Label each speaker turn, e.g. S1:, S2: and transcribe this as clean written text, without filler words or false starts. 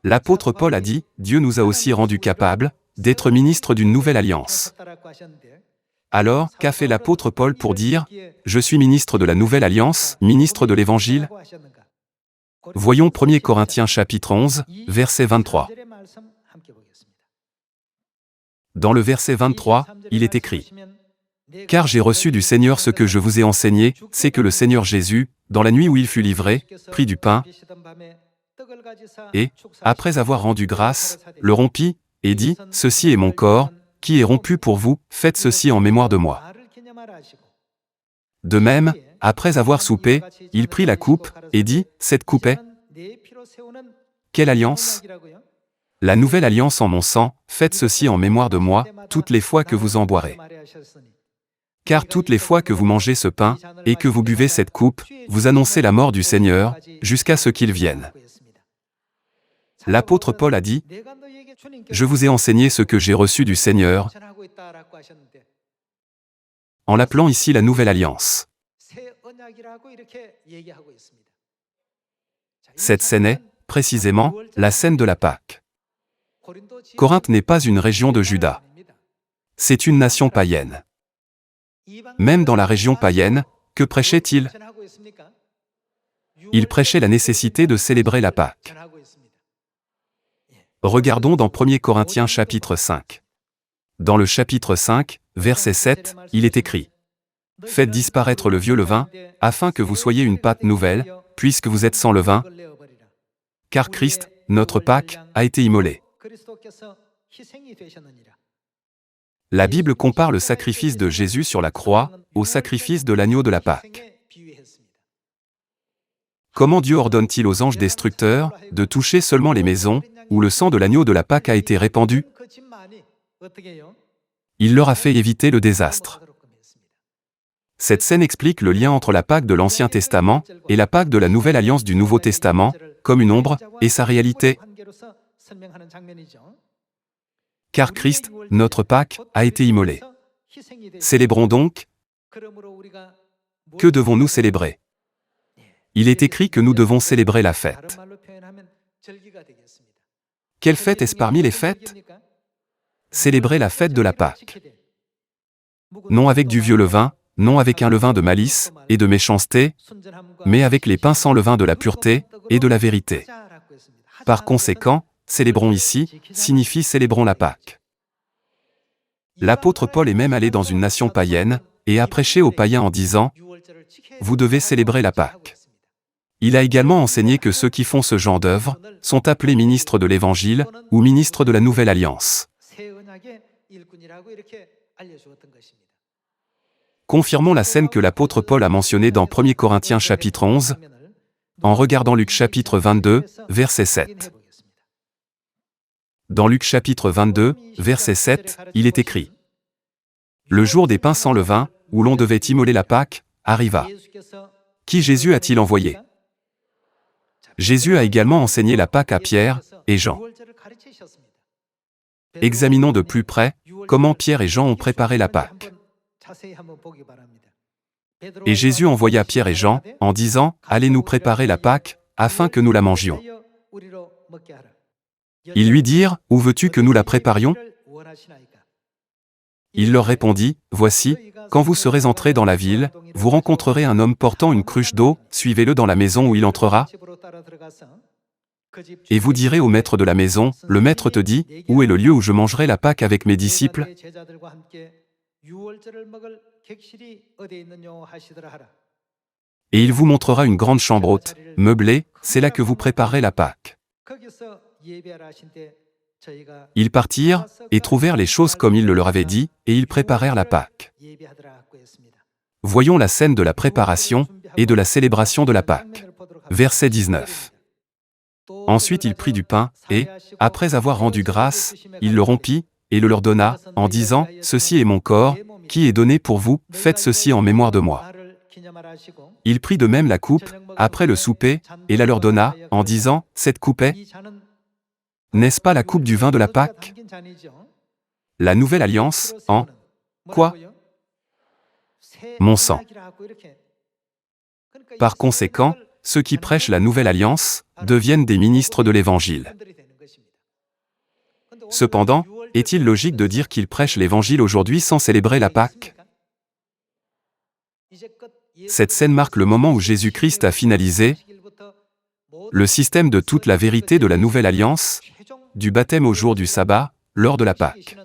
S1: L'apôtre Paul a dit, Dieu nous a aussi rendus capables d'être ministres d'une nouvelle alliance. Alors, qu'a fait l'apôtre Paul pour dire, je suis ministre de la nouvelle alliance, ministre de l'Évangile? Voyons 1 Corinthiens chapitre 11, verset 23. Dans le verset 23, il est écrit, « Car j'ai reçu du Seigneur ce que je vous ai enseigné, c'est que le Seigneur Jésus, dans la nuit où il fut livré, prit du pain, et, après avoir rendu grâce, le rompit, et dit, « Ceci est mon corps, qui est rompu pour vous, faites ceci en mémoire de moi. » De même, après avoir soupé, il prit la coupe, et dit, « Cette coupe est... » Quelle alliance? La nouvelle alliance en mon sang, faites ceci en mémoire de moi, toutes les fois que vous en boirez. Car toutes les fois que vous mangez ce pain, et que vous buvez cette coupe, vous annoncez la mort du Seigneur, jusqu'à ce qu'il vienne. L'apôtre Paul a dit, « Je vous ai enseigné ce que j'ai reçu du Seigneur », en l'appelant ici la nouvelle alliance. Cette scène est, précisément, la scène de la Pâque. Corinthe n'est pas une région de Juda. C'est une nation païenne. Même dans la région païenne, que prêchait-il? Il prêchait la nécessité de célébrer la Pâque. Regardons dans 1 Corinthiens chapitre 5. Dans le chapitre 5, verset 7, il est écrit, « Faites disparaître le vieux levain, afin que vous soyez une pâte nouvelle, puisque vous êtes sans levain, car Christ, notre Pâque, a été immolé. » La Bible compare le sacrifice de Jésus sur la croix au sacrifice de l'agneau de la Pâque. Comment Dieu ordonne-t-il aux anges destructeurs de toucher seulement les maisons où le sang de l'agneau de la Pâque a été répandu? Il leur a fait éviter le désastre. Cette scène explique le lien entre la Pâque de l'Ancien Testament et la Pâque de la Nouvelle Alliance du Nouveau Testament, comme une ombre, et sa réalité. Car Christ, notre Pâque, a été immolé. Célébrons donc. Que devons-nous célébrer? Il est écrit que nous devons célébrer la fête. Quelle fête est-ce parmi les fêtes? Célébrer la fête de la Pâque. Non avec du vieux levain, non avec un levain de malice et de méchanceté, mais avec les pains sans levain de la pureté et de la vérité. Par conséquent, célébrons ici, signifie célébrons la Pâque. L'apôtre Paul est même allé dans une nation païenne, et a prêché aux païens en disant, « Vous devez célébrer la Pâque. » Il a également enseigné que ceux qui font ce genre d'œuvre sont appelés ministres de l'Évangile ou ministres de la Nouvelle Alliance. Confirmons la scène que l'apôtre Paul a mentionnée dans 1 Corinthiens chapitre 11, en regardant Luc chapitre 22, verset 7. Dans Luc chapitre 22, verset 7, il est écrit, « Le jour des pains sans levain, où l'on devait immoler la Pâque, arriva. Qui Jésus a-t-il envoyé? » Jésus a également enseigné la Pâque à Pierre et Jean. Examinons de plus près comment Pierre et Jean ont préparé la Pâque. Et Jésus envoya Pierre et Jean, en disant, « Allez nous préparer la Pâque, afin que nous la mangions. » Ils lui dirent, « Où veux-tu que nous la préparions? » Il leur répondit, « Voici, quand vous serez entrés dans la ville, vous rencontrerez un homme portant une cruche d'eau, suivez-le dans la maison où il entrera. Et vous direz au maître de la maison, le maître te dit, où est le lieu où je mangerai la Pâque avec mes disciples? Et il vous montrera une grande chambre haute, meublée, c'est là que vous préparerez la Pâque. » Ils partirent, et trouvèrent les choses comme il le leur avait dit, et ils préparèrent la Pâque. Voyons la scène de la préparation et de la célébration de la Pâque. Verset 19. Ensuite il prit du pain, et, après avoir rendu grâce, il le rompit, et le leur donna, en disant, « Ceci est mon corps, qui est donné pour vous, faites ceci en mémoire de moi. » Il prit de même la coupe, après le souper, et la leur donna, en disant, « Cette coupe est... N'est-ce pas la coupe du vin de la Pâque? La nouvelle alliance, en... Quoi? Mon sang. » Par conséquent, ceux qui prêchent la nouvelle alliance deviennent des ministres de l'Évangile. Cependant, est-il logique de dire qu'il prêche l'Évangile aujourd'hui sans célébrer la Pâque? Cette scène marque le moment où Jésus-Christ a finalisé le système de toute la vérité de la Nouvelle Alliance, du baptême au jour du sabbat, lors de la Pâque.